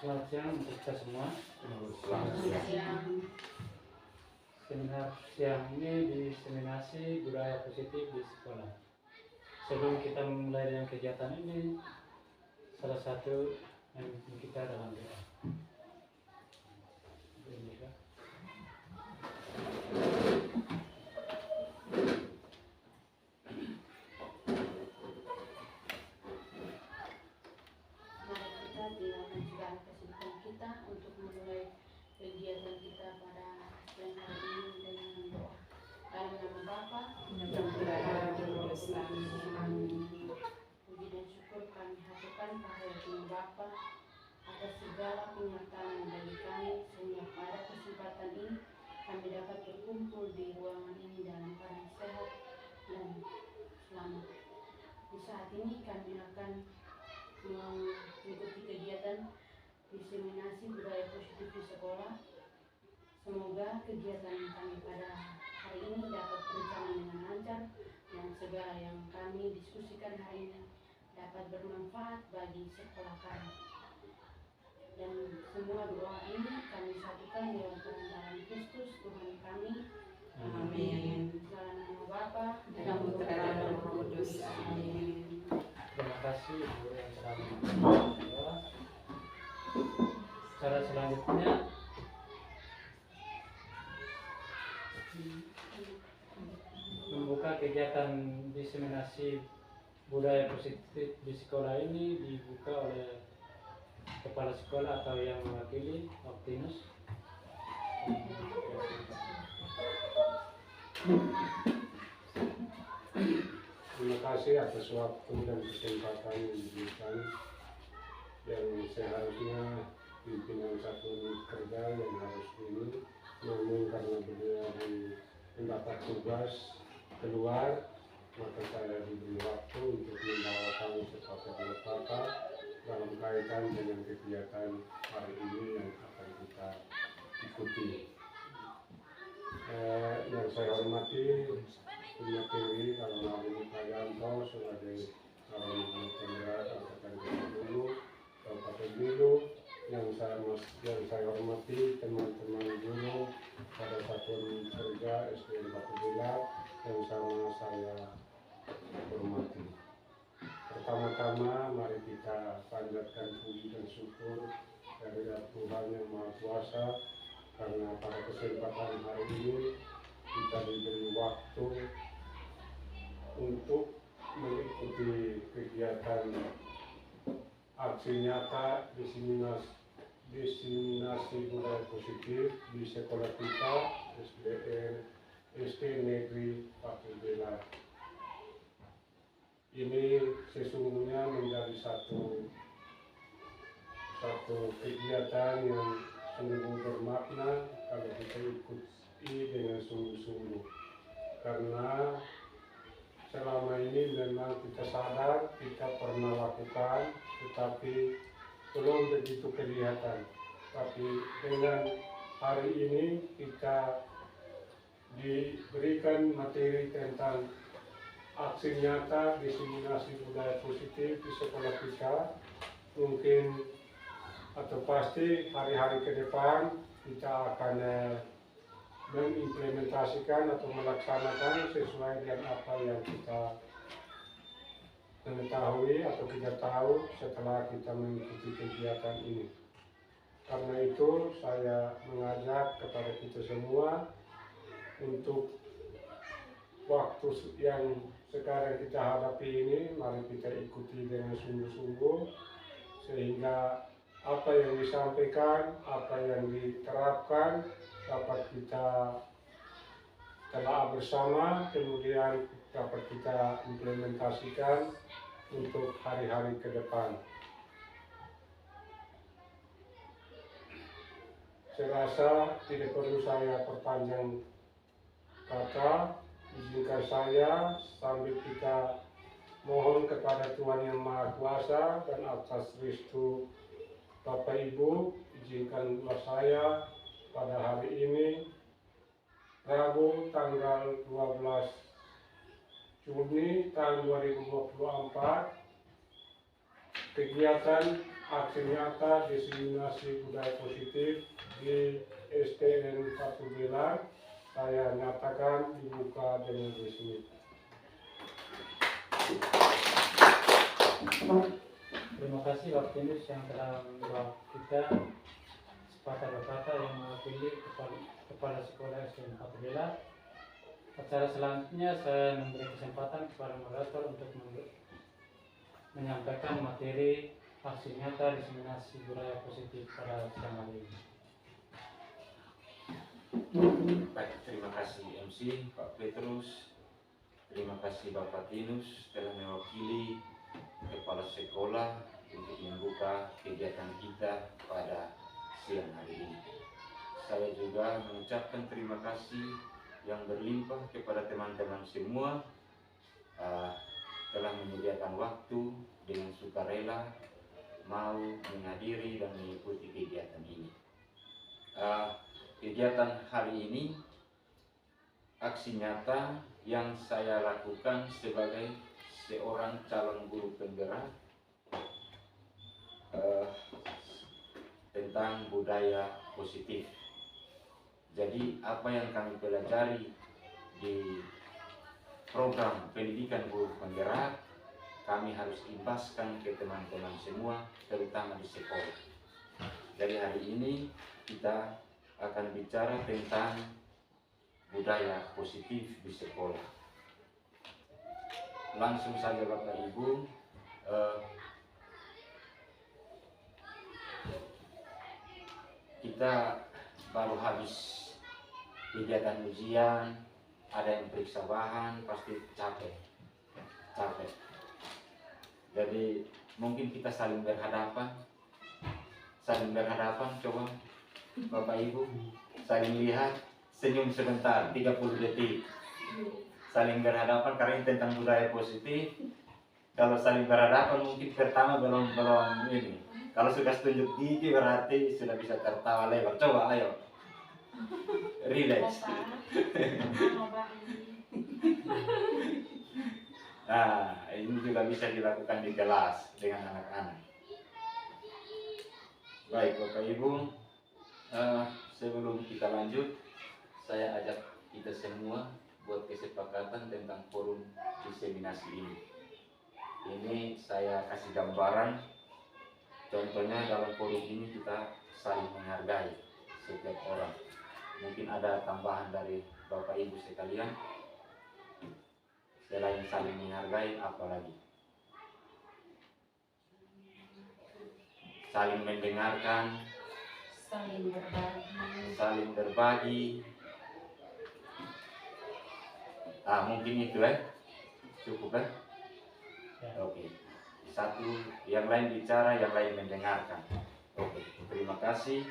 Selamat siang untuk kita semua. Selamat siang. Seminar siang ini diseminasi budaya positif di sekolah. Sebelum kita memulai dengan kegiatan ini, salah satu yang kita dalam doa. Untuk memulai kegiatan kita pada siang hari ini dengan doa. Dalam nama Bapa dan Putra dan Roh Kudus. Amin. Puji dan syukur kami haturkan pada Tuhan Bapa atas segala penyertaan bagi kami sehingga pada kesempatan ini kami dapat berkumpul di ruangan ini dalam keadaan sehat dan selamat. Di saat ini kami akan mengikuti kegiatan diseminasi budaya positif di sekolah. Semoga kegiatan kami pada hari ini dapat berjalan dengan lancar dan segala yang kami diskusikan hari ini dapat bermanfaat bagi sekolah kami. Dan semua doa ini kami satukan dalam perantaraan Kristus Tuhan kami. Amin. Dalam nama Bapa dan Putra dan Roh Kudus. Amin. Terima kasih guru yang telah mendoa. Cara selanjutnya membuka kegiatan diseminasi budaya positif di sekolah ini dibuka oleh kepala sekolah atau yang mewakili Optimus. Terima kasih atas waktu dan kesempatan yang diberikan, yang seharusnya pimpinan satuan kerja yang harus ini, namun karena beliau mendapat tugas keluar, maka saya diberi waktu untuk membawakan sesuatu kata dalam kaitan dengan kegiatan hari ini yang akan kita ikuti. Yang saya hormati punya Dewi kalau Nabi Prayanto sebagai calon penggerak angkatan 20 Kabupaten Belu, yang saya hormati teman-teman guru pada satuan kerja SDN Batu Bilar yang sama saya hormati. Pertama-tama mari kita panjatkan puji dan syukur dari Tuhan yang Maha Kuasa, karena pada kesempatan hari ini kita diberi waktu untuk mengikuti kegiatan aksi nyata diseminasi budaya positif di sekolah kita SD Negeri Batu Bilar. Ini sesungguhnya menjadi satu kegiatan yang sungguh bermakna kalau kita ikuti dengan sungguh-sungguh, karena selama ini memang kita sadar kita pernah lakukan, tetapi belum begitu kelihatan. Tapi dengan hari ini kita diberikan materi tentang aksi nyata diseminasi budaya positif di sekolah kita, mungkin atau pasti hari-hari ke depan kita akan mengimplementasikan atau melaksanakan sesuai dengan apa yang kita mengetahui atau kita tahu setelah kita mengikuti kegiatan ini. Karena itu saya mengajak kepada kita semua untuk waktu yang sekarang kita hadapi ini, mari kita ikuti dengan sungguh-sungguh sehingga apa yang disampaikan, apa yang diterapkan dapat kita telah bersama, kemudian dapat kita implementasikan untuk hari-hari ke depan. Saya rasa tidak perlu saya perpanjang kata, izinkan saya sambil kita mohon kepada Tuhan Yang Maha Kuasa dan atas restu Bapak Ibu, izinkanlah saya pada hari ini Rabu tanggal 12 Juni tahun 2024 kegiatan aksi nyata diseminasi budaya positif di STN 1 Belar saya nyatakan dibuka dengan resmi. Terima kasih Bapak Tinus yang telah membawa kita sepatah-patah yang mewakili kepala sekolah STN 1 Belar. Acara selanjutnya saya memberi kesempatan kepada moderator untuk menyampaikan materi aksi nyata diseminasi budaya positif pada siang hari ini. Baik, terima kasih MC Pak Petrus, terima kasih Bapak Tinus telah mewakili kepala sekolah untuk membuka kegiatan kita pada siang hari ini. Saya juga mengucapkan terima kasih yang berlimpah kepada teman-teman semua telah menyediakan waktu dengan sukarela mau menghadiri dan mengikuti kegiatan ini. Kegiatan hari ini aksi nyata yang saya lakukan sebagai seorang calon guru penggerak tentang budaya positif. Jadi apa yang kami pelajari di program pendidikan guru penggerak kami harus imbaskan ke teman-teman semua, terutama di sekolah. Jadi hari ini kita akan bicara tentang budaya positif di sekolah. Langsung saja Bapak Ibu, kita baru habis kegiatan ujian, ada yang periksa bahan, pasti capek. Jadi mungkin kita saling berhadapan, coba Bapak Ibu saling lihat, senyum sebentar, 30 detik. Saling berhadapan karena ini tentang budaya positif. Kalau saling berhadapan mungkin pertama belum ini. Kalau sudah tunjuk gigi berarti sudah bisa tertawa lebar. Coba ayo. Relax. Nah, ini juga bisa dilakukan di kelas dengan anak-anak. Baik Bapak Ibu, sebelum kita lanjut, saya ajak kita semua buat kesepakatan tentang forum diseminasi ini. Ini saya kasih gambaran. Contohnya dalam forum ini kita saling menghargai setiap orang. Mungkin ada tambahan dari Bapak Ibu sekalian. Selain saling menghargai, apa lagi? Saling mendengarkan, saling berbagi. Mungkin itu cukup ya. Oke. Satu, yang lain bicara, yang lain mendengarkan. Oke, terima kasih.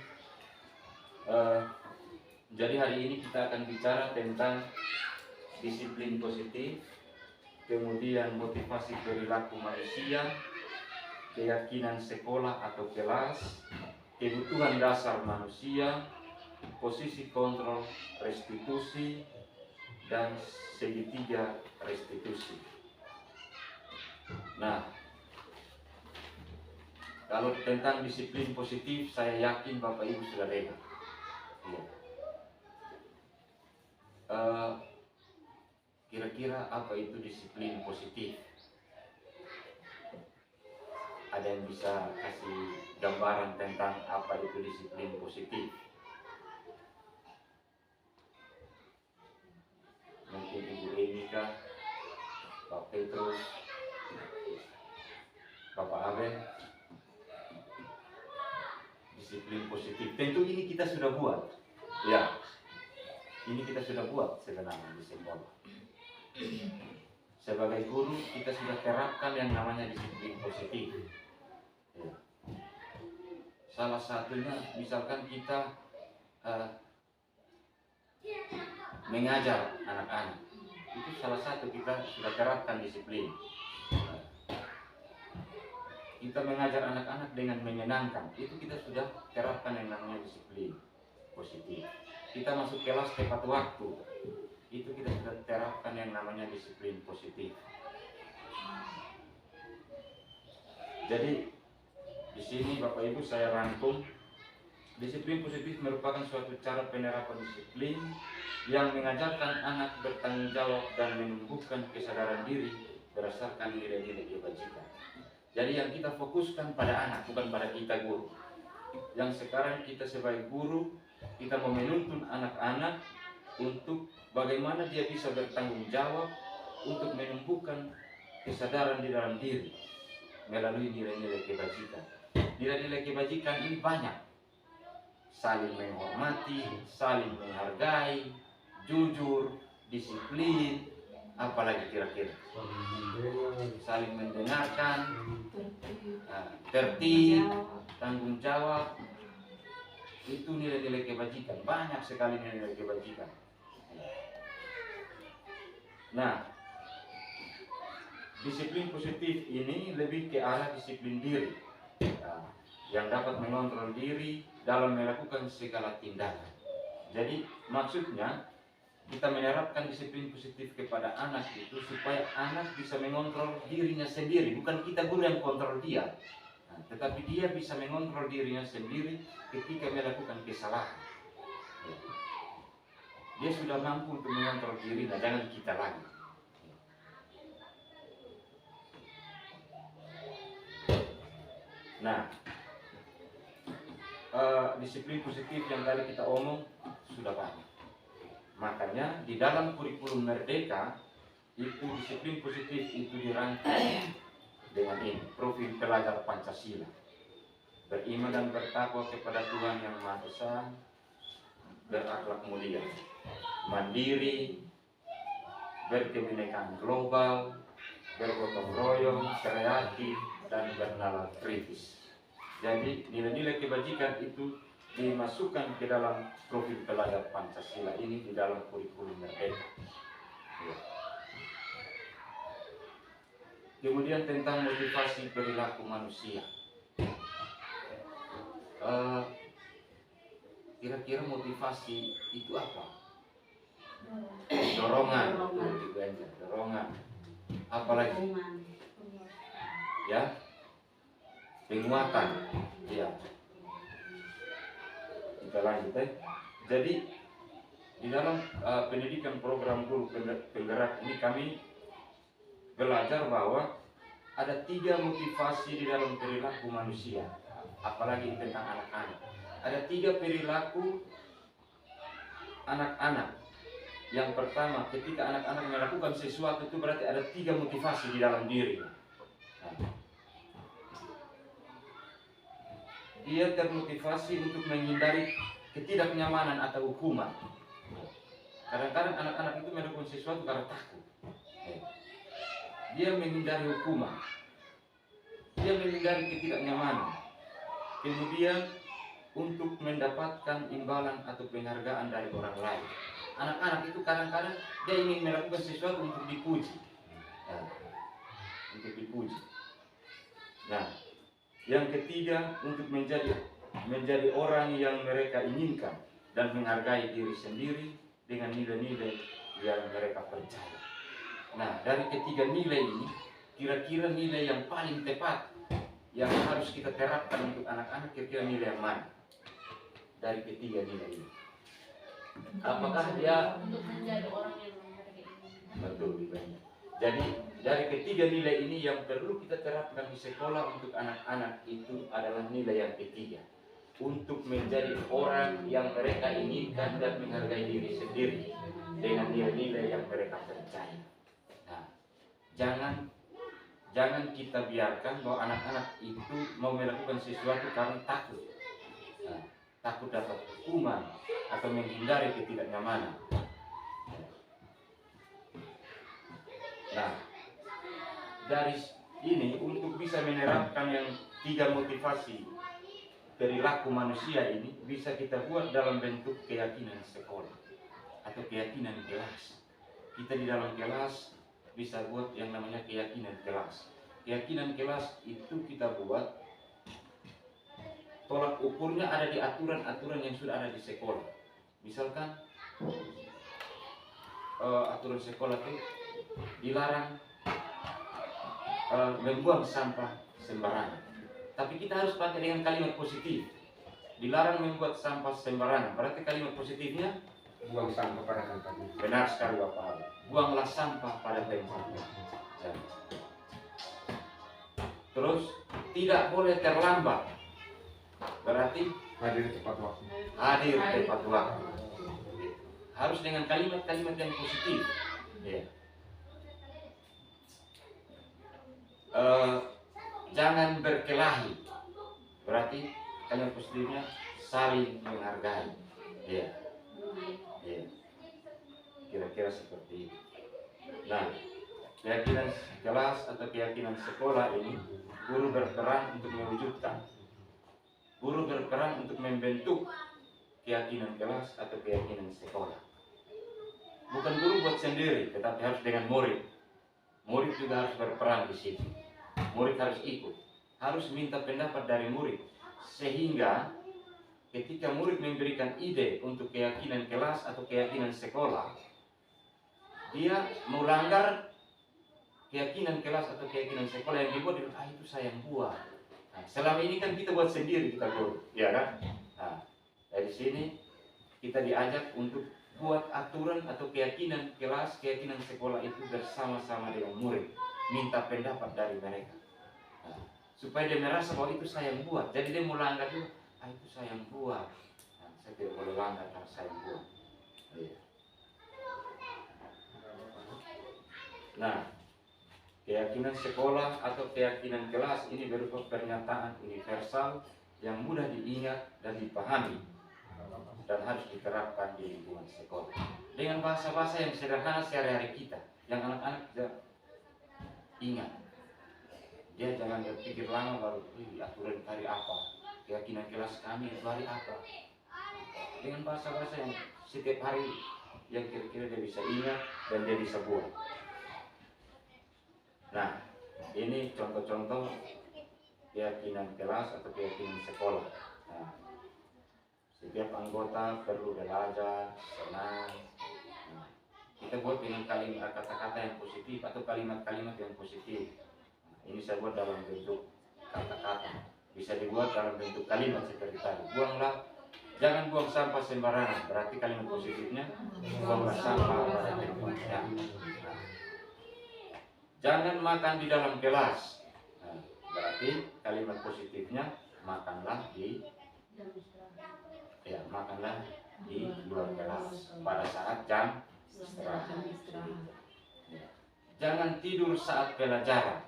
Jadi hari ini kita akan bicara tentang disiplin positif, kemudian motivasi perilaku manusia, keyakinan sekolah atau kelas, kebutuhan dasar manusia, posisi kontrol restitusi, dan segitiga restitusi. Nah, kalau tentang disiplin positif, saya yakin Bapak Ibu sudah dengar. Ya. Kira-kira apa itu disiplin positif? Ada yang bisa kasih gambaran tentang apa itu disiplin positif? Mungkin Ibu Emika, Pak Petrus, Bapak Abel. Disiplin positif. Tentu ini kita sudah buat. Ya. Ini kita sudah buat sebenarnya di sekolah. Sebagai guru kita sudah terapkan yang namanya disiplin positif. Ya. Salah satunya misalkan kita mengajar anak-anak. Itu salah satu kita sudah terapkan disiplin. Kita mengajar anak-anak dengan menyenangkan, itu kita sudah terapkan yang namanya disiplin positif. Kita masuk kelas tepat waktu, itu kita sudah terapkan yang namanya disiplin positif. Jadi Di sini Bapak Ibu saya rangkum, disiplin positif merupakan suatu cara penerapan disiplin yang mengajarkan anak bertanggung jawab dan menumbuhkan kesadaran diri berdasarkan nilai-nilai kebajikan. Jadi yang kita fokuskan pada anak, bukan pada kita guru. Yang sekarang kita sebagai guru, kita mau menuntun anak-anak untuk bagaimana dia bisa bertanggung jawab untuk menumbuhkan kesadaran di dalam diri melalui nilai-nilai kebajikan. Nilai-nilai kebajikan ini banyak. Saling menghormati, saling menghargai, jujur, disiplin, apalagi kira-kira. Saling mendengarkan, tertib, tanggung jawab. Itu nilai-nilai kebajikan. Banyak sekali nilai-nilai kebajikan. Nah, disiplin positif ini lebih ke arah disiplin diri, yang dapat mengontrol diri dalam melakukan segala tindakan. Jadi maksudnya kita menerapkan disiplin positif kepada anak itu supaya anak bisa mengontrol dirinya sendiri, bukan kita guru yang kontrol dia. Tetapi dia bisa mengontrol dirinya sendiri ketika melakukan kesalahan. Dia sudah mampu untuk mengontrol dirinya, jangan kita lagi. Nah, disiplin positif yang tadi kita omong sudah banyak. Makanya di dalam kurikulum Merdeka itu disiplin positif itu dirangkum dengan ini, profil pelajar Pancasila. Beriman dan bertakwa kepada Tuhan Yang Maha Esa, berakhlak mulia, mandiri, berkebinekaan global, bergotong royong, kreatif, dan bernalar kritis. Jadi nilai-nilai kebajikan itu dimasukkan ke dalam profil pelajar Pancasila ini di dalam kurikulum Merdeka. Ya. Kemudian tentang motivasi perilaku manusia. Kira-kira motivasi itu apa? Dorongan. Dorongan. Apalagi? Ya, penguatan. Ya. Kita lanjut. Jadi di dalam pendidikan program guru penggerak ini kami belajar bahwa ada 3 motivasi di dalam perilaku manusia, apalagi tentang anak-anak. Ada 3 perilaku anak-anak. Yang pertama, ketika anak-anak melakukan sesuatu itu berarti ada 3 motivasi di dalam diri. Nah, dia termotivasi untuk menghindari ketidaknyamanan atau hukuman. Kadang-kadang anak-anak itu melakukan sesuatu karena takut. Dia menghindari hukuman, dia menghindari ketidaknyamanan. Kemudian untuk mendapatkan imbalan atau penghargaan dari orang lain. Anak-anak itu kadang-kadang dia ingin melakukan sesuatu untuk dipuji, untuk dipuji. Nah, yang ketiga untuk menjadi orang yang mereka inginkan dan menghargai diri sendiri dengan nilai-nilai yang mereka percaya. Nah, dari ketiga nilai ini, kira-kira nilai yang paling tepat yang harus kita terapkan untuk anak-anak, kira-kira nilai yang mana? Dari ketiga nilai ini. Apakah dia Untuk menjadi orang yang mereka inginkan. betul? Jadi dari ketiga nilai ini yang perlu kita terapkan di sekolah untuk anak-anak itu adalah nilai yang ketiga. Untuk menjadi orang yang mereka inginkan dan menghargai diri sendiri dengan nilai-nilai yang mereka percaya. Jangan kita biarkan bahwa anak-anak itu mau melakukan sesuatu karena takut. Takut dapat hukuman atau menghindari ketidaknyamanan. Nah, dari ini untuk bisa menerapkan yang 3 motivasi perilaku manusia ini bisa kita buat dalam bentuk keyakinan sekolah atau keyakinan kelas. Kita di dalam kelas bisa buat yang namanya keyakinan kelas. Keyakinan kelas itu kita buat tolak ukurnya ada di aturan-aturan yang sudah ada di sekolah. Misalkan aturan sekolah itu dilarang membuang sampah sembarangan. Tapi kita harus pakai dengan kalimat positif. Dilarang membuat sampah sembarangan. Berarti kalimat positifnya buang sampah pada tempatnya. benar sekali Bapak. Buanglah sampah pada tempatnya. Ya. Terus tidak boleh terlambat. Berarti Hadir tepat waktu. hadir tepat waktu. Harus dengan kalimat-kalimat yang positif. Ya. Jangan berkelahi. Berarti kalimat positifnya saling menghargai. Ya. Ya. Kira-kira seperti itu. Nah, keyakinan kelas atau keyakinan sekolah ini guru berperan untuk mewujudkan. Guru berperan untuk membentuk keyakinan kelas atau keyakinan sekolah. Bukan guru buat sendiri, tetapi harus dengan murid. Murid juga harus berperan di situ. Murid harus ikut, harus minta pendapat dari murid, sehingga ketika murid memberikan ide untuk keyakinan kelas atau keyakinan sekolah, dia melanggar keyakinan kelas atau keyakinan sekolah yang dibuat, itu saya yang buat. Nah, selama ini kan kita buat sendiri, kita guru, ya kan? Nah, dari sini kita diajak untuk buat aturan atau keyakinan kelas, keyakinan sekolah itu bersama-sama dengan murid, minta pendapat dari mereka. Nah, supaya dia merasa bahwa itu saya yang buat. Jadi dia mau langgar dulu, itu saya yang buat. Nah, saya tidak boleh langgar karena saya yang buat. Iya. Nah, keyakinan sekolah atau keyakinan kelas ini berupa pernyataan universal yang mudah diingat dan dipahami dan harus diterapkan di lingkungan sekolah dengan bahasa-bahasa yang sederhana sehari-hari kita, yang anak-anak tidak ingat. Dia jangan berpikir lama baru aturan hari apa, keyakinan kelas kami itu hari apa, dengan bahasa-bahasa yang setiap hari yang kira-kira dia bisa ingat dan dia bisa buat. Nah, ini contoh-contoh keyakinan kelas atau keyakinan sekolah. Nah, setiap anggota perlu belajar, senang. Nah, kita buat dengan kalimat kata-kata yang positif atau kalimat-kalimat yang positif. Nah, ini saya buat dalam bentuk kata-kata. Bisa dibuat dalam bentuk kalimat seperti tadi. Jangan buang sampah sembarangan. Berarti kalimat positifnya buanglah sampah pada tempatnya. Nah, jangan makan di dalam kelas. Nah, berarti kalimat positifnya makanlah di luar kelas pada saat jam istirahat. Jangan tidur saat pelajaran.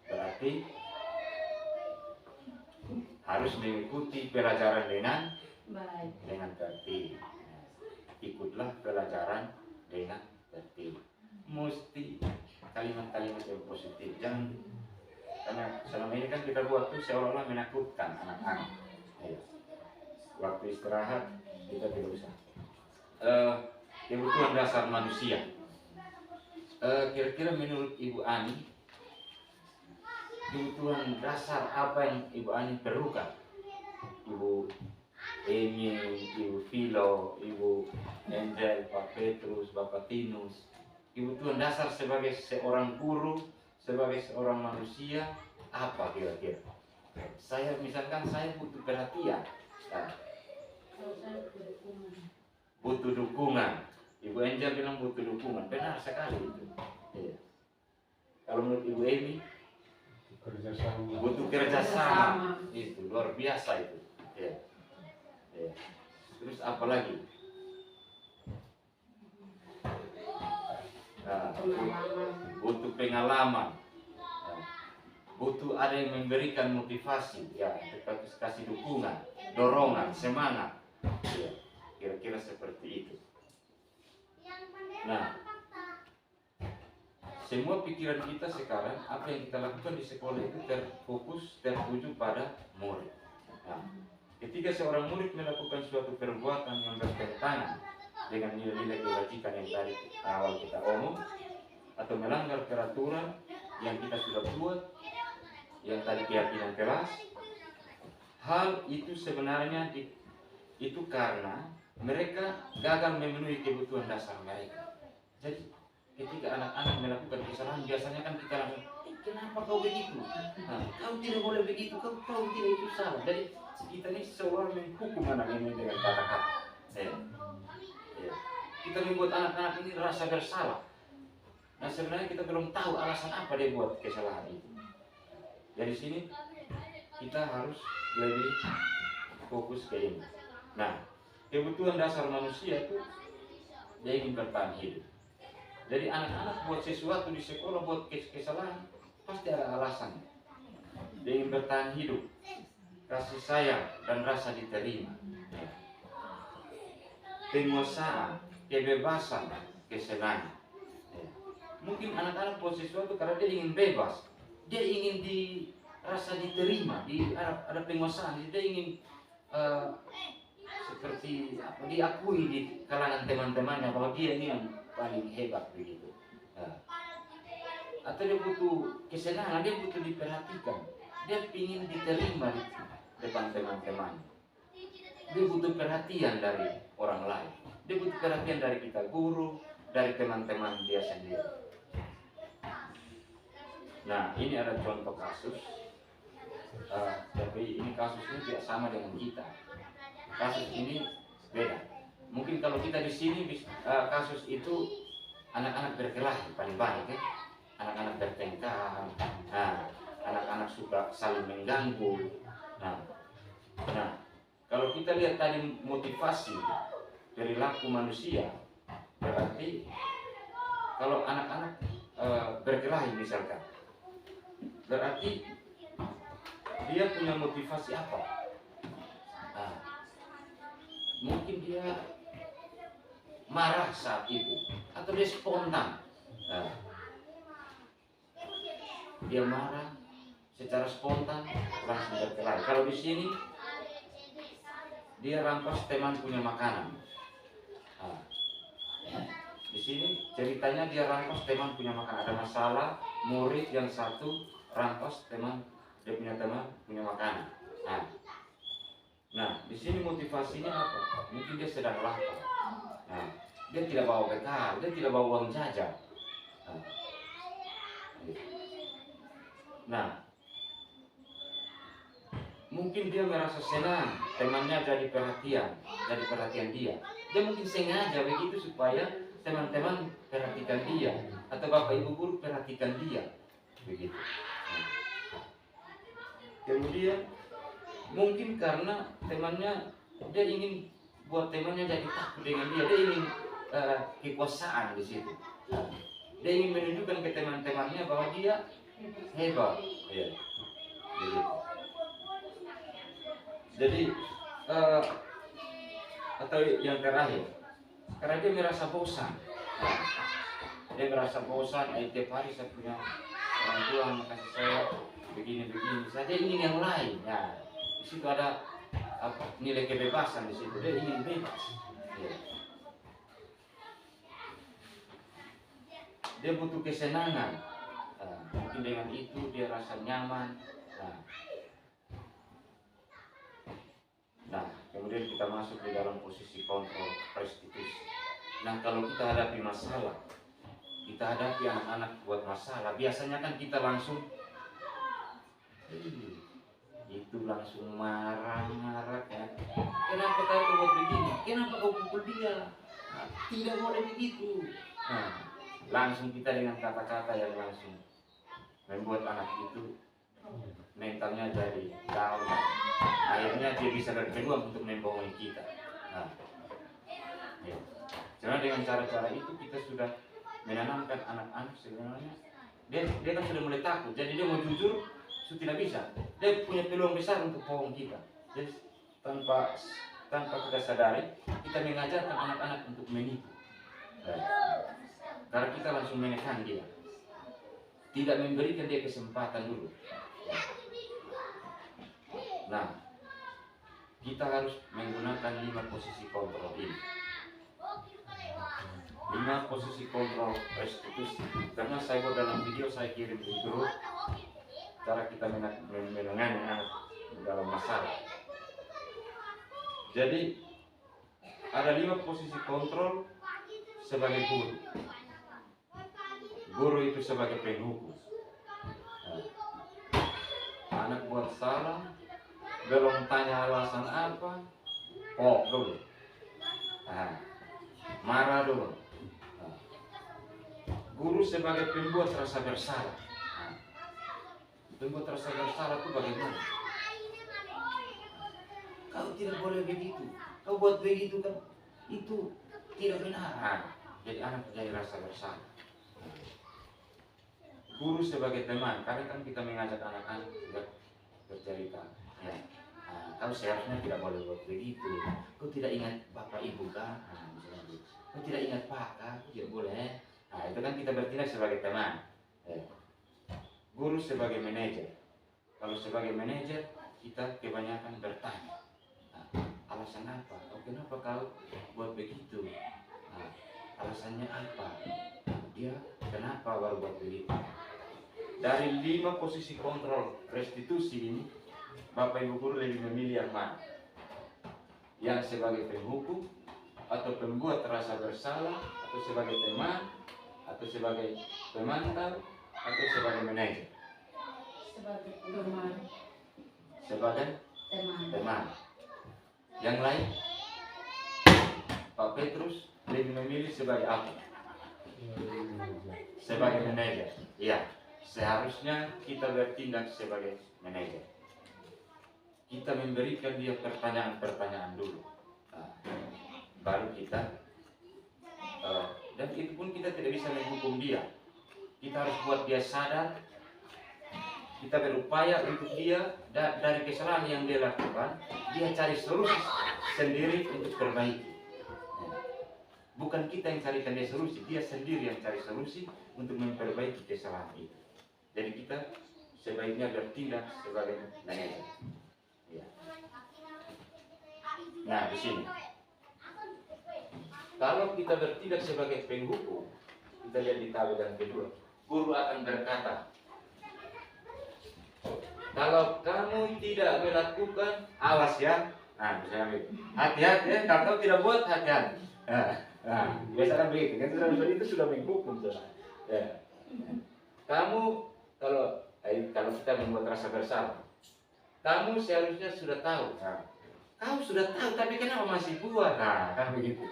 Berarti harus mengikuti pelajaran dengan tertib. Ikutlah pelajaran dengan tertib. Mesti kalimat-kalimat yang positif. Jangan, karena selama ini kan kita buat tuh seolah-olah menakutkan anak-anak. Ya. Waktu istirahat kita tidak usah. Kebutuhan dasar manusia. Kira-kira menurut Ibu Ani, kebutuhan dasar apa yang Ibu Ani perlukan? Ibu Emi, Ibu Filo, Ibu Angel, Pak Petrus, Bapak Tinus. Kebutuhan dasar sebagai seorang guru, sebagai seorang manusia, apa kira-kira? Misalkan saya butuh perhatian. Nah, butuh dukungan. Ibu Angel bilang butuh dukungan. Benar sekali itu. Ya. Kalau menurut Ibu Emi, butuh kerjasama. Itu luar biasa itu. Ya. Ya. Terus apa lagi? Nah, butuh pengalaman. Nah, butuh ada yang memberikan motivasi, ya, kasih dukungan, dorongan, semangat. Ya, kira-kira seperti itu. Nah, semua pikiran kita sekarang, apa yang kita lakukan di sekolah itu terfokus, tertuju pada murid. Nah, ketika seorang murid melakukan suatu perbuatan yang bertentangan dengan nilai-nilai kebajikan yang tadi awal kita omong, atau melanggar peraturan yang kita sudah buat, yang tadi keyakinan kelas, hal itu sebenarnya itu karena mereka gagal memenuhi kebutuhan dasar mereka. Jadi ketika anak-anak melakukan kesalahan, biasanya kan kita langsung kenapa kau begitu? Kau tidak boleh begitu, kau tidak itu salah. Jadi kita ini seolah menghukum anak ini dengan kata-kata. Ya. Kita membuat anak-anak ini rasa bersalah. Nah sebenarnya kita belum tahu alasan apa dia buat kesalahan itu. Dari sini kita harus lebih fokus ke ini. Nah, kebutuhan dasar manusia itu dia ingin bertahan hidup. Jadi anak-anak buat sesuatu di sekolah, buat kesalahan, pasti ada alasan. Dia ingin bertahan hidup, kasih sayang dan rasa diterima. Penguasaan, kebebasan, kesenangan. Mungkin anak-anak buat sesuatu karena dia ingin bebas, dia ingin rasa diterima, ada penguasaan, dia ingin seperti diakui di kalangan teman-temannya bahwa dia ini yang paling hebat begitu. Atau dia butuh kesenangan, dia butuh diperhatikan, dia ingin diterima di depan teman-temannya. Dia butuh perhatian dari orang lain, dia butuh perhatian dari kita guru, dari teman-teman dia sendiri. Nah, ini ada contoh kasus, tapi ini kasusnya tidak sama dengan kita. Kasus ini beda. Mungkin kalau kita di sini kasus itu anak-anak berkelahi paling banyak, ya. Anak-anak bertengkar, anak-anak suka saling mengganggu. Nah, kalau kita lihat tadi motivasi perilaku manusia, berarti kalau anak-anak berkelahi misalkan, berarti dia punya motivasi apa? Mungkin dia marah saat itu, atau dia spontan. Dia marah secara spontan, langsung berkelahi. Kalau di sini dia rampas teman punya makanan. Di sini ceritanya dia rampas teman punya makanan. Ada masalah, murid yang satu rampas dia punya teman punya makanan. Nah, di sini motivasinya apa? Mungkin dia sedang lapar. Dia tidak bawa bekal, dia tidak bawa uang jajan. Nah, mungkin dia merasa senang, temannya jadi perhatian dia. Dia mungkin sengaja begitu supaya teman-teman perhatikan dia, atau bapak ibu guru perhatikan dia, begitu. Kemudian mungkin karena temannya, dia ingin buat temannya jadi takut dengan dia ingin kekuasaan di situ. Dia ingin menunjukkan ke teman-temannya bahwa dia hebat. Ya. Jadi atau yang terakhir, karena dia merasa bosan. Dia merasa bosan, tiap hari saya punya orang tua makasih saya begini-begini, saya ingin yang lain. Nah, di situ ada nilai kebebasan di situ. Dia ingin bebas. Ya. Dia butuh kesenangan. Mungkin dengan itu dia rasa nyaman. Nah, kemudian kita masuk di dalam posisi kontrol restitusi. Nah, kalau kita hadapi masalah, kita hadapi anak-anak buat masalah, biasanya kan kita langsung itu langsung marah-marah kan. Kenapa kau buat begini? Kenapa kau pukul dia? Tidak boleh begitu. Langsung kita dengan kata-kata yang langsung membuat anak itu mentalnya jadi down. Akhirnya dia bisa berpeluang untuk membohongi kita. Ya. Karena dengan cara-cara itu kita sudah menanamkan anak-anak sebenarnya dia kan sudah mulai takut. Jadi dia mau jujur sudah tidak bisa. Dia punya peluang besar untuk bohong kita. Jadi tanpa kita sadari, kita mengajarkan anak-anak untuk menipu. Karena kita langsung menekan dia, tidak memberikan dia kesempatan dulu. Nah, kita harus menggunakan 5 posisi kontrol ini. 5 posisi kontrol restitusi. Karena saya buat dalam video, saya kirim di grup cara kita menangani anak dalam masalah. Jadi ada 5 posisi kontrol sebagai guru. Guru itu sebagai penghukum. anak buat salah, belum tanya alasan apa, kok dulu, marah dulu. Guru sebagai pembuat rasa bersalah. Pembuat rasa bersalah itu bagaimana? Kau tidak boleh begitu, kau buat begitu kan, itu tidak benar. Jadi anak jadi rasa bersalah. Guru sebagai teman, kadang kan kita mengajak anak-anak juga bercerita, ya, kau seharusnya tidak boleh buat begitu. Kau tidak ingat bapak ibu kan? Misalnya gitu. Kau tidak ingat pak kan? Kau tidak boleh. Itu kan kita bertindak sebagai teman. Guru sebagai manajer. Kalau sebagai manajer kita kebanyakan bertanya, alasan apa? Oh, kenapa kau buat begitu? Alasannya apa? Dia kenapa baru buat begitu? Dari 5 posisi kontrol restitusi ini, Bapak Ibu Guru lebih memilih yang mana? Yang sebagai penghukum, atau pembuat rasa bersalah, atau sebagai teman, atau sebagai pemantau, atau sebagai manajer? Sebagai teman. Sebagai teman. Yang lain? Pak Petrus lebih memilih sebagai apa? Sebagai manajer. Iya. Seharusnya kita bertindak sebagai manajer. Kita memberikan dia pertanyaan-pertanyaan dulu, baru kita, dan itu pun kita tidak bisa menghukum dia. Kita harus buat dia sadar. Kita berupaya untuk dia dari kesalahan yang dia lakukan, dia cari solusi sendiri untuk perbaiki. Bukan kita yang carikan dia solusi, dia sendiri yang cari solusi untuk memperbaiki kesalahan itu. Jadi kita sebaiknya bertindak sebagai manajer. Ya. Nah, di sini. Kalau kita bertindak sebagai penghukum, kita lihat di tabelan kedua. Guru akan berkata, kalau kamu tidak melakukan, awas ya. Misalnya hati-hati ya, kalau kamu tidak buat, hati-hati. Biasanya begitu. Kan itu sudah menghukum, ya. Kamu kalau kita membuat rasa bersalah, kamu seharusnya sudah tahu. Kamu sudah tahu, tapi kenapa masih buat? Kan begitu.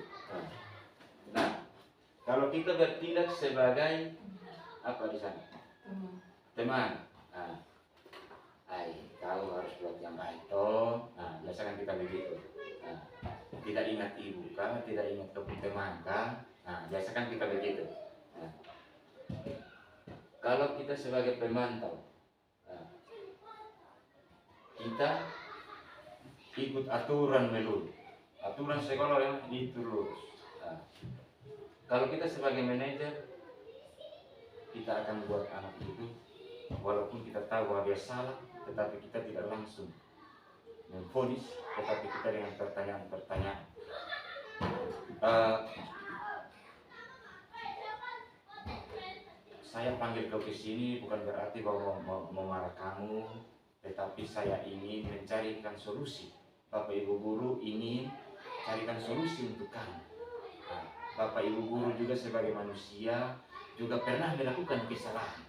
Nah, kalau kita bertindak sebagai apa di sana? Teman. Kau harus buat yang baik toh. Biasakan kita begitu. Tidak ingat ibu kah? Tidak ingat teman kah? Biasakan kita begitu. Kalau kita sebagai pemantau, kita ikut aturan melulu, aturan sekolah yang diturut. Kalau kita sebagai manajer, kita akan buat anak itu, walaupun kita tahu bahwa dia salah, tetapi kita tidak langsung memvonis, tetapi kita dengan pertanyaan-pertanyaan. Saya panggil kau ke sini bukan berarti bahwa mau marah kamu, tetapi saya ingin mencarikan solusi. Bapak Ibu Guru ingin carikan solusi untuk kamu. Bapak Ibu Guru juga sebagai manusia juga pernah melakukan kesalahan.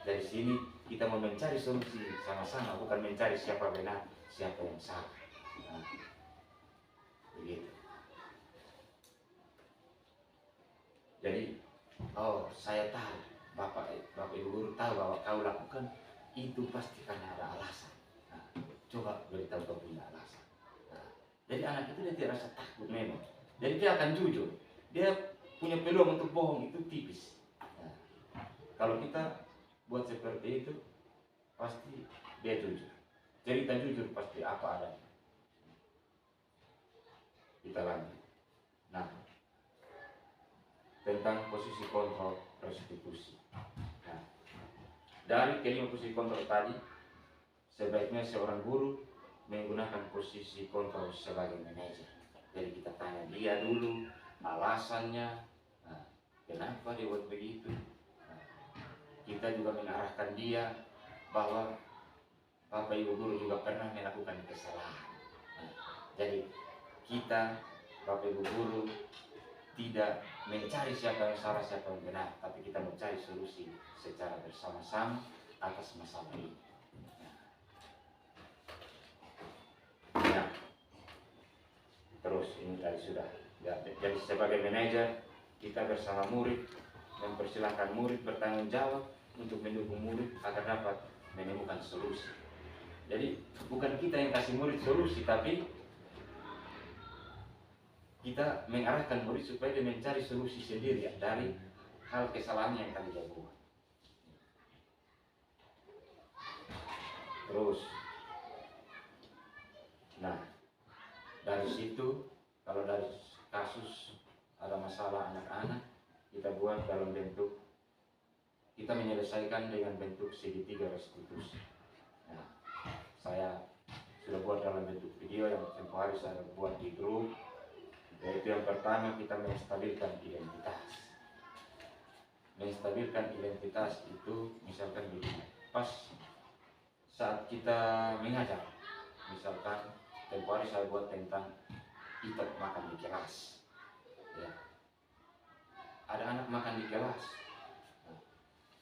Dari sini kita mau mencari solusi sama-sama, bukan mencari siapa benar, siapa yang salah. Begitu. Jadi, saya tahu, Bapak Ibu Guru tahu bahwa kau lakukan itu pasti karena ada alasan. Coba beritahu kau punya alasan. Jadi anak itu dia tidak rasa takut memang. Jadi dia akan jujur. Dia punya peluang untuk bohong itu tipis. Kalau kita buat seperti itu, pasti dia jujur. Cerita jujur pasti apa adanya. Kita lanjut. Nah, tentang posisi kontrol restitusi. Dari kelima posisi kontrol tadi, sebaiknya seorang guru menggunakan posisi kontrol sebagai manajer. Jadi kita tanya dia dulu alasannya, kenapa dia buat begitu. Kita juga mengarahkan dia bahwa Bapak Ibu Guru juga pernah melakukan kesalahan. Jadi kita Bapak Ibu Guru tidak mencari siapa yang salah, siapa yang benar, tapi kita mencari solusi secara bersama-sama atas masalah ini. Nah, terus ini tadi sudah. Ya, jadi sebagai manajer kita bersama murid mempersilahkan murid bertanggung jawab untuk mendukung murid agar dapat menemukan solusi. Jadi bukan kita yang kasih murid solusi, tapi kita mengarahkan murid supaya dia mencari solusi sendiri ya, dari hal kesalahan yang tadi dia buat. Terus, nah dari situ kalau dari kasus ada masalah anak-anak, kita buat dalam bentuk, kita menyelesaikan dengan bentuk segitiga restitusi. Nah, saya sudah buat dalam bentuk video yang tempoh hari saya buat di grup. Yaitu yang pertama, kita menstabilkan identitas. Menstabilkan identitas itu misalkan begini, pas saat kita mengajar, misalkan tempoh hari saya buat tentang kita makan di kelas ya. Ada anak makan di kelas, nah,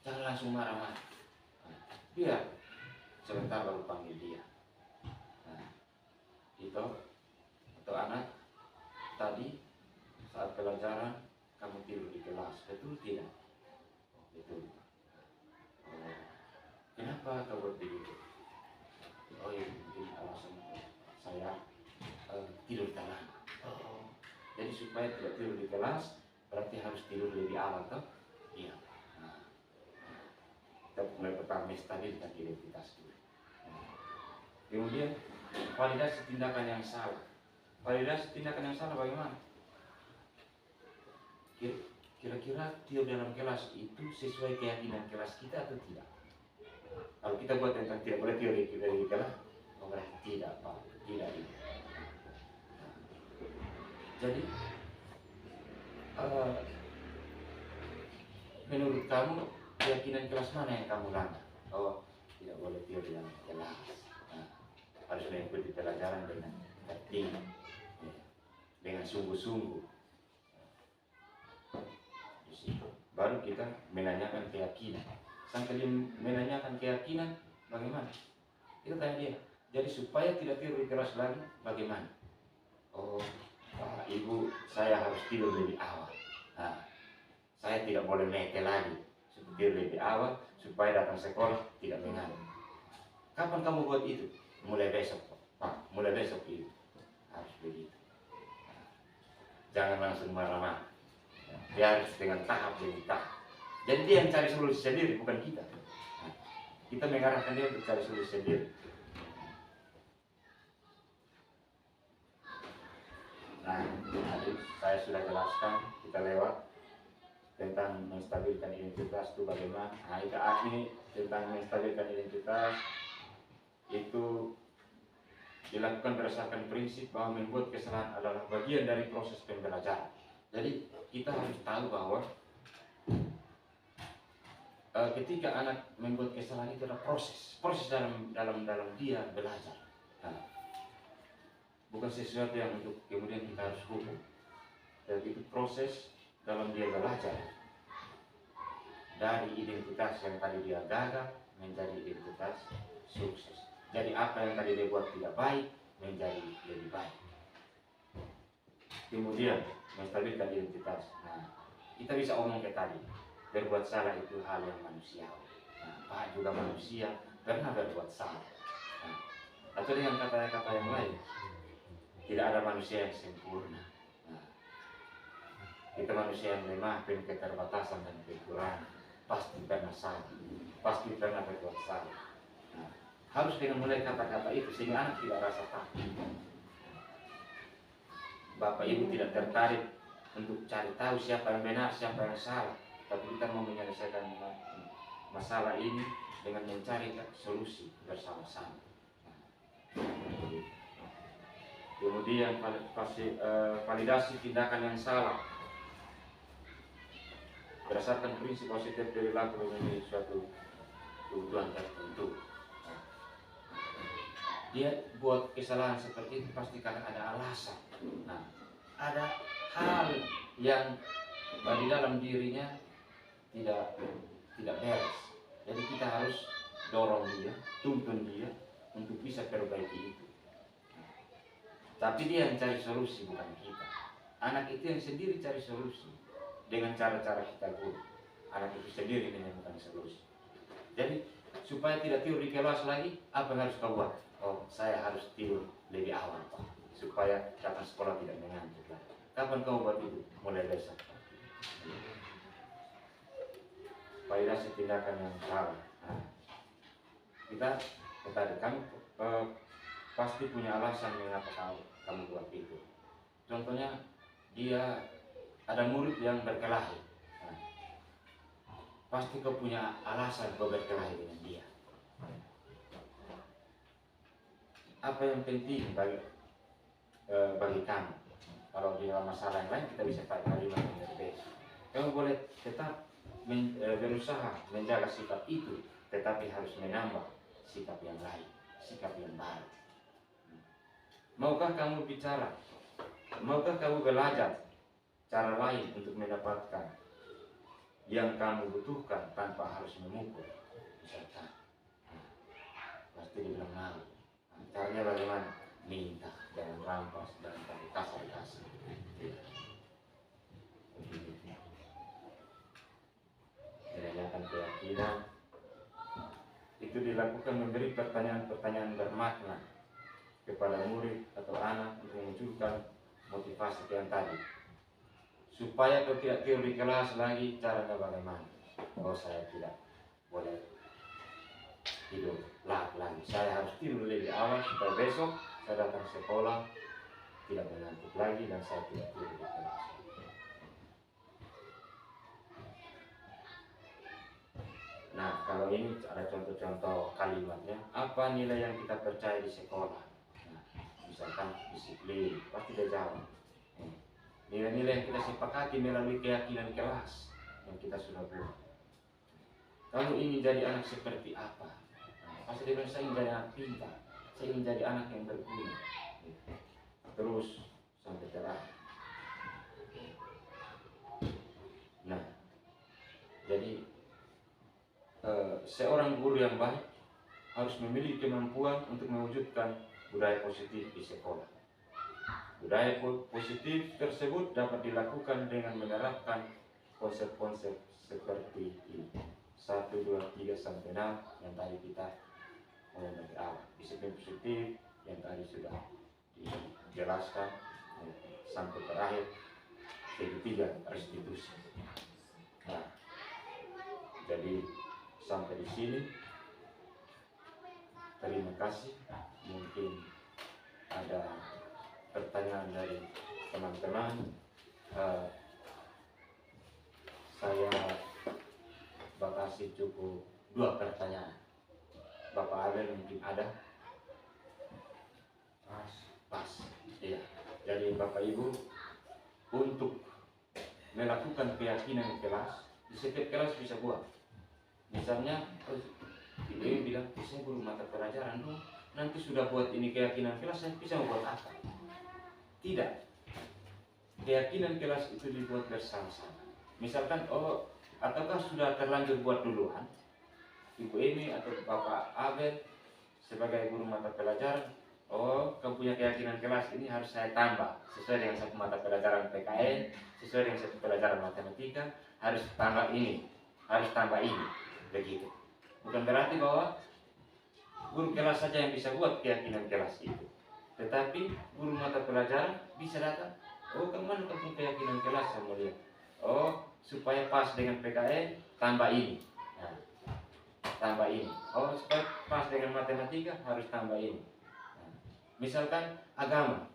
jangan langsung marah-marah, nah, biar sebentar baru panggil dia. Nah, itu atau anak tadi saat pelajaran kamu tidur di kelas, betul tidak? Betul. Oh, kenapa kau buat begitu? Oh ya, mungkin alasan saya tidur di kelas. Oh, jadi supaya tidak tidur di kelas berarti harus tidur lebih awal, toh? Iya. Nah, kita mulai pertama stabilkan identitas dulu. Nah, kemudian validasi tindakan yang salah. Validasi tindakan yang salah bagaimana? Kira-kira tidur dalam kelas itu sesuai keyakinan kelas kita atau tidak? Kalau kita buat tentang tidak boleh tidur di kelas, oh berarti tidak, Pak. Tidak. Jadi, menurut kamu keyakinan kelas mana yang kamu langgar? Oh, tidak boleh tidur di dalam kelas. Nah, harus mengikuti pelajaran dengan tertib, dengan sungguh-sungguh. Baru kita menanyakan keyakinan. Sampai dia menanyakan keyakinan, bagaimana? Kita tanya dia. Jadi supaya tidak tidur di kelas lagi, bagaimana? Oh, Pak, Ibu, saya harus tidur lebih awal. Nah, saya tidak boleh mete lagi. Tidur lebih awal supaya datang sekolah tidak mengantuk. Kapan kamu buat itu? Mulai besok, Pak. Mulai besok itu harus begitu. Jangan langsung marah-marah. Dia harus dengan tahap demi tahap. Jadi dia yang cari solusi sendiri, bukan kita. Nah, kita mengarahkan dia untuk cari solusi sendiri. Nah, tadi saya sudah jelaskan, kita lewat tentang menstabilkan identitas itu bagaimana. Nah, ini tentang menstabilkan identitas itu dilakukan berdasarkan prinsip bahwa membuat kesalahan adalah bagian dari proses pembelajaran. Jadi kita harus tahu bahwa ketika anak membuat kesalahan itu adalah proses dalam dia belajar. Nah, bukan sesuatu yang untuk kemudian kita harus hukum. Jadi itu proses dalam dia belajar dari identitas yang tadi dia gagal menjadi identitas sukses. Jadi apa yang tadi dia buat tidak baik menjadi lebih baik. Kemudian menstabilkan identitas. Nah, kita bisa omong ke tadi, berbuat salah itu hal yang manusiawi. Nah, Pak juga manusia pernah berbuat salah. Nah, atau dengan kata-kata yang lain, tidak ada manusia yang sempurna. Nah, kita manusia yang lemah, penuh keterbatasan dan kekurangan, pasti pernah salah, pasti pernah berbuat salah. Nah, harus dengan mulai kata-kata itu sehingga anak tidak rasa takut. Bapak Ibu tidak tertarik untuk cari tahu siapa yang benar, siapa yang salah, tapi kita mau menyelesaikan masalah ini dengan mencari solusi bersama-sama. Kemudian validasi tindakan yang salah berdasarkan prinsip positif perilaku memiliki suatu kebutuhan tertentu. Dia buat kesalahan seperti itu pasti karena ada alasan. Nah, ada hal yang di dalam dirinya tidak beres. Jadi kita harus dorong dia, tuntun dia untuk bisa perbaiki itu. Tapi dia yang cari solusi, bukan kita. Anak itu yang sendiri cari solusi dengan cara-cara kita guru. Anak itu sendiri menemukan solusi. Jadi supaya tidak tidur di kelas lagi, apa yang harus kau buat? Oh, saya harus tidur lebih awal, Pak, supaya datang sekolah tidak mengantuk lagi. Kapan kau buat itu? Mulai besok. Validasi tindakan yang salah. Nah, kita tadi kamu pasti punya alasan mengapa kamu buat itu. Contohnya dia ada murid yang berkelahi. Nah, pasti kau punya alasan kau berkelahi dengan dia. Apa yang penting bagi kamu? Kalau di dalam masalah yang lain kita bisa pakai kalimat yang berbeda. Kamu boleh tetap berusaha menjaga sikap itu, tetapi harus menambah sikap yang lain, sikap yang baru. Maukah kamu bicara? Maukah kamu belajar cara lain untuk mendapatkan yang kamu butuhkan tanpa harus memukul? Misalkan, pasti dibilang mau. Caranya bagaimana? Minta, jangan rampas, jangan pakai kasar-kasar. Menanyakan keyakinan itu dilakukan memberi pertanyaan-pertanyaan bermakna kepada murid atau anak untuk memunculkan motivasi yang tadi. Supaya kau tidak tidur di kelas lagi, caranya bagaimana? Oh, saya tidak boleh tidur lagi. Saya harus tidur lebih awal supaya besok saya datang sekolah tidak mengantuk lagi dan saya tidak tidur di kelas. Nah, kalau ini ada contoh-contoh kalimatnya. Apa nilai yang kita percaya di sekolah? Nah, misalkan disiplin, pasti dia jawab. Nilai-nilai yang kita sepakati melalui keyakinan kelas yang kita sudah buat. Kamu ingin jadi anak seperti apa? Pasti dia bilang, saya ingin jadi anak pintar, saya ingin jadi anak yang berguna. Terus sampai terakhir. Nah, jadi seorang guru yang baik harus memiliki kemampuan untuk mewujudkan budaya positif di sekolah. Budaya positif tersebut dapat dilakukan dengan menerapkan konsep-konsep seperti ini. 1, 2, 3, sampai 6 yang tadi kita mulai dari awal. Disiplin positif yang tadi sudah dijelaskan sampai terakhir ketiga restitusi. Nah, jadi sampai di sini. Terima kasih. Mungkin ada pertanyaan dari teman-teman. Saya batasi cukup 2 pertanyaan. Bapak Abel mungkin ada? Pas. Iya. Jadi Bapak Ibu, untuk melakukan keyakinan kelas, di setiap kelas bisa buat. Misalnya, ibu bilang, saya guru mata pelajaran dong, nanti sudah buat ini keyakinan kelas, saya bisa membuat apa? Tidak. Keyakinan kelas itu dibuat bersama-sama. Misalkan, ataukah sudah terlanjur buat duluan, Ibu Emi atau Bapak Abel sebagai guru mata pelajaran, kamu punya keyakinan kelas ini harus saya tambah sesuai dengan satu mata pelajaran PKN, sesuai dengan satu pelajaran matematika, harus tambah ini, harus tambah ini. Begitu. Bukan berarti bahwa guru kelas saja yang bisa buat keyakinan kelas itu, tetapi guru mata pelajaran bisa datang, kemana kamu keyakinan kelas, saya mau lihat. Supaya pas dengan PKN, tambah ini. Nah, tambah ini. Supaya pas dengan matematika, harus tambah ini. Nah, misalkan agama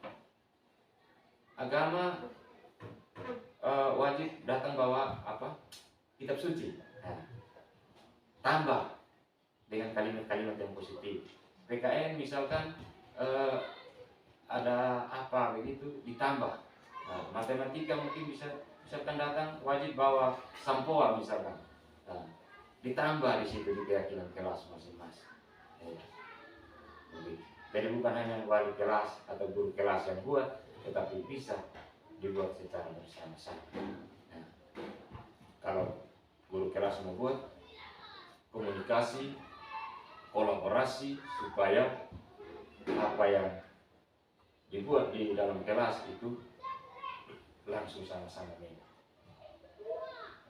wajib datang bawa apa? Kitab suci. Nah, tambah dengan kalimat-kalimat yang positif. PKN misalkan ada apa begitu, ditambah. Nah, matematika mungkin misalkan datang wajib bawa sampoa misalkan. Nah, ditambah di situ di keyakinan kelas masing-masing. Jadi bukan hanya wali kelas atau guru kelas yang buat, tetapi bisa dibuat secara bersama-sama. Nah, kalau guru kelas membuat, komunikasi, kolaborasi supaya apa yang dibuat di dalam kelas itu langsung sama-sama minum.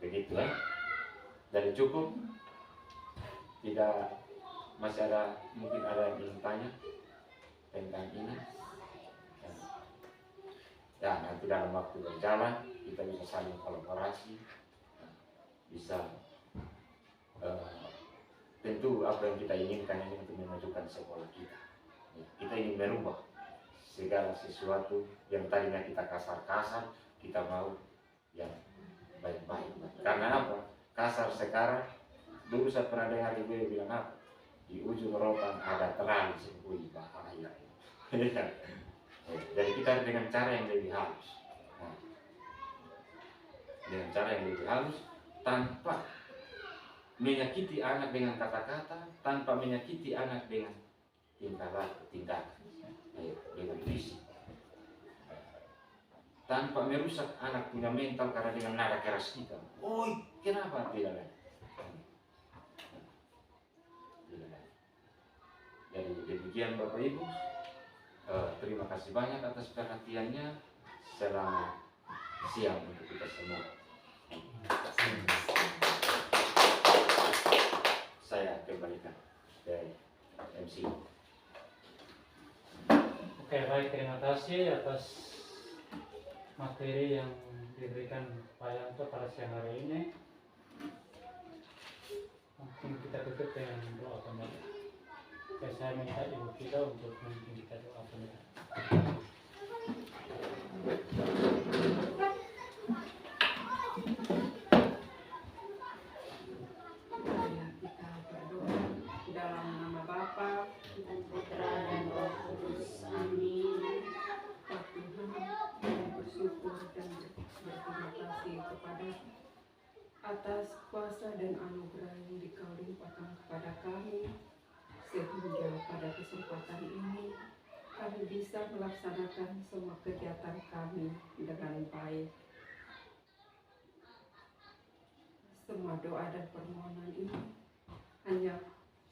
Begitu ya. Dari cukup, tidak masih ada, mungkin ada yang ingin tanya tentang ini. Ya, nanti dalam waktu berjalan kita bisa saling kolaborasi, bisa tentu apa yang kita inginkan ini untuk memajukan sekolah kita. Ya, kita ingin merubah segala sesuatu yang tadinya kita kasar-kasar, kita mau yang baik-baik. Karena apa? Kasar sekarang, dulu saya pernah dengar ibu bilang apa? Di ujung rotan ada terang sembunyi, bahaya. Jadi kita dengan cara yang lebih halus, dengan cara yang lebih halus, tanpa menyakiti anak dengan kata-kata, tanpa menyakiti anak dengan tingkah laku, tindakan, dengan fisik, tanpa merusak anak punya mental karena dengan nada keras kita. Oi, kenapa tidak? Jadi demikian Bapak Ibu. Terima kasih banyak atas perhatiannya. Selamat siang untuk kita semua. Saya kembalikan dari MC. Oke, baik, terima kasih atas materi yang diberikan Pak Yanto pada siang hari ini. Mungkin kita tutup dengan doa penutup. Saya minta ibu kita untuk memimpin kita doa penutup. Mari kita berdoa dalam nama Bapa dan Putra dan Roh Kudus. Amin. Pak Tuhan, kami bersyukur dan berterima kasih kepada atas kuasa dan anugerah yang Dikau limpahkan kepada kami, sehingga pada kesempatan ini kami bisa melaksanakan semua kegiatan kami dengan baik. Semua doa dan permohonan ini hanya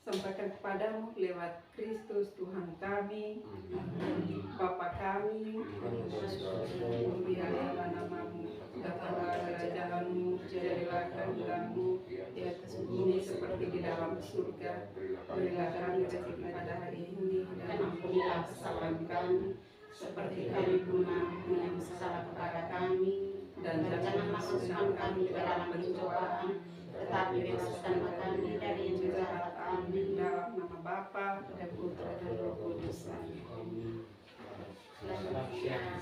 sampaikan kepadamu lewat Kristus Tuhan kami, Bapa kami, muliakanlah namamu, datanglah kerajaanmu, jadilah kehendakmu di atas bumi seperti di dalam surga. Berilah kami rezeki pada hari ini, dan ampunilah kesalahan kami, seperti kami pun mengampuni yang bersalah kepada kami, dan jangan masukkan kami ke dalam pencobaan, tetapi bebaskanlah kami dari yang jahat. Amin. Dalam nama Bapa dan Putra dan Roh Kudus. Amin. Selamat siang.